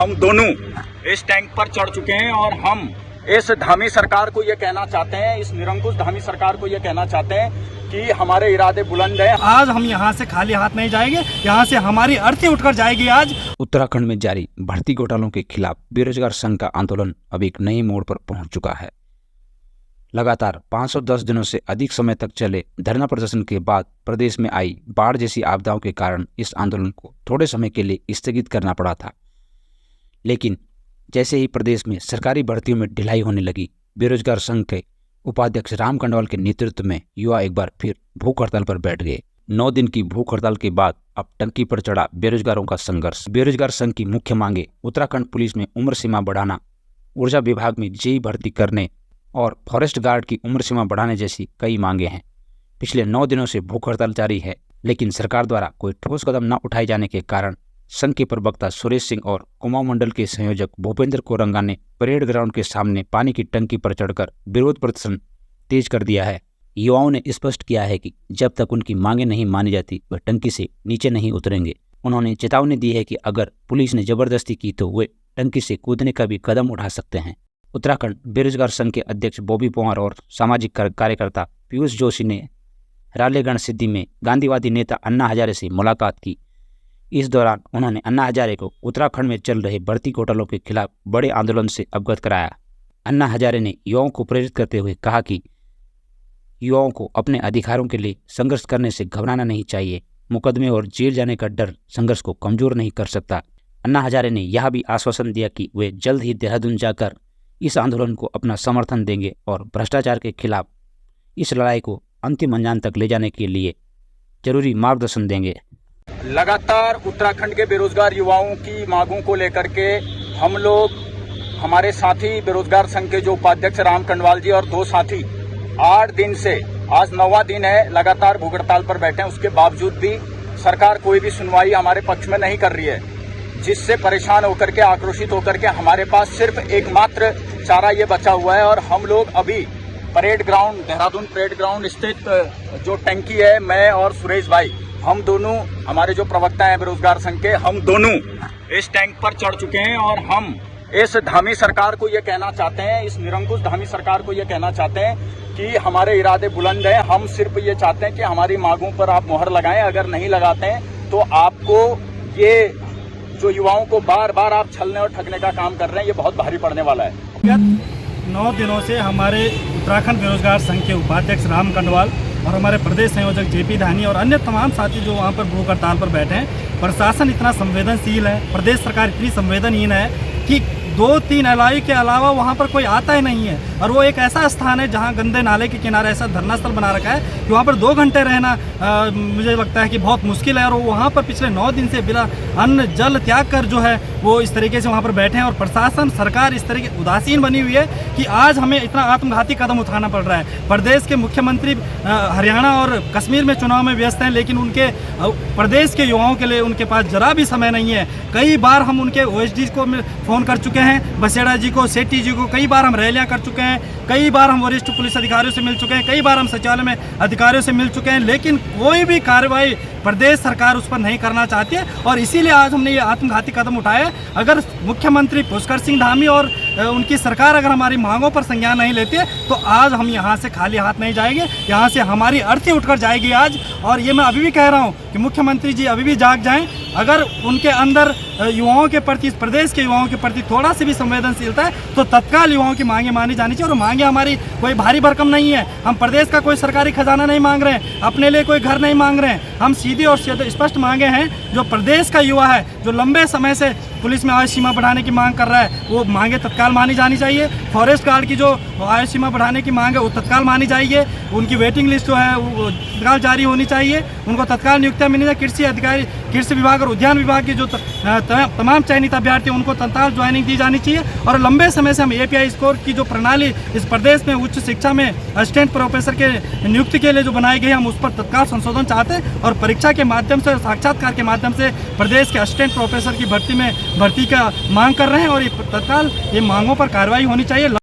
हम दोनों इस टैंक पर चढ़ चुके हैं और हम इस धामी सरकार को ये कहना चाहते हैं, इस निरंकुश धामी सरकार को ये कहना चाहते हैं कि हमारे इरादे बुलंद हैं। आज हम यहाँ से खाली हाथ नहीं जाएंगे, यहाँ से हमारी अर्थी उठकर जाएगी। आज उत्तराखंड में जारी भर्ती घोटालों के खिलाफ बेरोजगार संघ का आंदोलन अब एक नए मोड़ पर पहुंच चुका है। लगातार 510 दिनों से अधिक समय तक चले धरना प्रदर्शन के बाद प्रदेश में आई बाढ़ जैसी आपदाओं के कारण इस आंदोलन को थोड़े समय के लिए स्थगित करना पड़ा था। लेकिन जैसे ही प्रदेश में सरकारी भर्तियों में ढिलाई होने लगी, बेरोजगार संघ के उपाध्यक्ष राम कंडवाल के नेतृत्व में युवा एक बार फिर भूख हड़ताल पर बैठ गए। 9 दिन की भूख हड़ताल के बाद अब टंकी पर चढ़ा बेरोजगारों का संघर्ष। बेरोजगार संघ की मुख्य मांगे उत्तराखंड पुलिस में उम्र सीमा बढ़ाना, ऊर्जा विभाग में जेई भर्ती करने और फॉरेस्ट गार्ड की उम्र सीमा बढ़ाने जैसी कई मांगे हैं। पिछले 9 दिनों से भूख हड़ताल जारी है, लेकिन सरकार द्वारा कोई ठोस कदम न उठाए जाने के कारण संघ के प्रवक्ता सुरेश सिंह और कुमाऊं मंडल के संयोजक भूपेंद्र कोरंगा ने परेड ग्राउंड के सामने पानी की टंकी पर चढ़कर विरोध प्रदर्शन तेज कर दिया है। युवाओं ने स्पष्ट किया है कि जब तक उनकी मांगे नहीं मानी जाती वह टंकी से नीचे नहीं उतरेंगे। उन्होंने चेतावनी दी है कि अगर पुलिस ने जबरदस्ती की तो वे टंकी से कूदने का भी कदम उठा सकते हैं। उत्तराखंड बेरोजगार संघ के अध्यक्ष बॉबी पंवार और सामाजिक कार्यकर्ता पीयूष जोशी ने रालेगण सिद्धि में गांधीवादी नेता अन्ना हजारे से मुलाकात की। इस दौरान उन्होंने अन्ना हजारे को उत्तराखंड में चल रहे भर्ती घोटालों के खिलाफ बड़े आंदोलन से अवगत कराया। अन्ना हजारे ने युवाओं को प्रेरित करते हुए कहा कि युवाओं को अपने अधिकारों के लिए संघर्ष करने से घबराना नहीं चाहिए। मुकदमे और जेल जाने का डर संघर्ष को कमजोर नहीं कर सकता। अन्ना हजारे ने यह भी आश्वासन दिया कि वे जल्द ही देहरादून जाकर इस आंदोलन को अपना समर्थन देंगे और भ्रष्टाचार के खिलाफ इस लड़ाई को अंतिम अंजाम तक ले जाने के लिए जरूरी मार्गदर्शन देंगे। लगातार उत्तराखंड के बेरोजगार युवाओं की मांगों को लेकर के हम लोग, हमारे साथी बेरोजगार संघ के जो उपाध्यक्ष राम कंडवाल जी और 2 साथी 8 दिन से, आज 9वां दिन है, लगातार भूख हड़ताल पर बैठे हैं। उसके बावजूद भी सरकार कोई भी सुनवाई हमारे पक्ष में नहीं कर रही है, जिससे परेशान होकर के, आक्रोशित होकर के हमारे पास सिर्फ एकमात्र चारा ये बचा हुआ है। और हम लोग अभी parade ground, Dehradun parade ground स्थित जो टंकी है, मैं और सुरेश भाई, हम दोनों, हमारे जो प्रवक्ता हैं बेरोजगार संघ के, हम दोनों इस टैंक पर चढ़ चुके हैं और हम इस धामी सरकार को ये कहना चाहते हैं, इस निरंकुश धामी सरकार को ये कहना चाहते हैं कि हमारे इरादे बुलंद हैं। हम सिर्फ ये चाहते हैं कि हमारी मांगों पर आप मोहर लगाएं। अगर नहीं लगाते हैं तो आपको, ये जो युवाओं को बार बार आप छलने और ठगने का काम कर रहे हैं, ये बहुत भारी पड़ने वाला है। गत 9 दिनों से हमारे उत्तराखंड बेरोजगार संघ के उपाध्यक्ष राम कंडवाल और हमारे प्रदेश संयोजक जेपी धानी और अन्य तमाम साथी जो वहाँ पर भूख हड़ताल पर बैठे हैं, प्रशासन इतना संवेदनशील है, प्रदेश सरकार इतनी संवेदनहीन है कि 2-3 एलआई के अलावा वहाँ पर कोई आता ही नहीं है। और वो एक ऐसा स्थान है जहाँ गंदे नाले के किनारे ऐसा धरना स्थल बना रखा है कि वहाँ पर 2 घंटे रहना मुझे लगता है कि बहुत मुश्किल है। और वो वहाँ पर पिछले 9 दिन से बिना अन्न जल त्याग कर जो है वो इस तरीके से वहाँ पर बैठे हैं। और प्रशासन, सरकार इस तरीके उदासीन बनी हुई है कि आज हमें इतना आत्मघाती कदम उठाना पड़ रहा है। प्रदेश के मुख्यमंत्री हरियाणा और कश्मीर में चुनाव में व्यस्त हैं, लेकिन उनके प्रदेश के युवाओं के लिए उनके पास जरा भी समय नहीं है। कई बार हम उनके ओएसडी को फ़ोन कर चुके हैं, बसेड़ा जी को, सेठी जी को, कई बार हम रैलियां कर चुके हैं, कई बार हम वरिष्ठ पुलिस अधिकारियों से मिल चुके हैं, कई बार हम सचिवालय में अधिकारियों से मिल चुके हैं, लेकिन कोई भी कार्रवाई प्रदेश सरकार उस पर नहीं करना चाहती है। और इसीलिए आज हमने ये आत्मघाती कदम उठाया है। अगर मुख्यमंत्री पुष्कर सिंह धामी और उनकी सरकार अगर हमारी मांगों पर संज्ञान नहीं लेती है तो आज हम यहाँ से खाली हाथ नहीं जाएंगे, यहाँ से हमारी अर्थी उठकर जाएगी आज। और ये मैं अभी भी कह रहा हूँ कि मुख्यमंत्री जी अभी भी जाग जाएं। अगर उनके अंदर युवाओं के प्रति, इस प्रदेश के युवाओं के प्रति थोड़ा सी भी संवेदनशीलता है तो तत्काल युवाओं की मांगे मानी जानी चाहिए। और मांगे हमारी कोई भारी भरकम नहीं है। हम प्रदेश का कोई सरकारी खजाना नहीं मांग रहे हैं, अपने लिए कोई घर नहीं मांग रहे हैं। हम सीधी और स्पष्ट मांगे हैं। जो प्रदेश का युवा है, जो लंबे समय से पुलिस में आयु सीमा बढ़ाने की मांग कर रहा है, वो मांगे तत्काल मानी जानी चाहिए। फॉरेस्ट गार्ड की जो आयु सीमा बढ़ाने की मांग है वो तत्काल मानी चाहिए। उनकी वेटिंग लिस्ट जो है वो तत्काल जारी होनी चाहिए। उनको तत्काल नियुक्तियाँ मिलनी चाहिए। कृषि अधिकारी, कृषि विभाग और उद्यान विभाग के जो तमाम चयनित अभ्यर्थी, उनको तत्काल ज्वाइनिंग दी जानी चाहिए। और लंबे समय से हम API स्कोर की जो प्रणाली इस प्रदेश में उच्च शिक्षा में असिस्टेंट प्रोफेसर के नियुक्ति के लिए जो बनाई गई, हम उस पर तत्काल संशोधन चाहते हैं। और परीक्षा के माध्यम से, साक्षात्कार के माध्यम से प्रदेश के असिस्टेंट प्रोफेसर की भर्ती का मांग कर रहे हैं। और ये तत्काल ये मांगों पर कार्रवाई होनी चाहिए।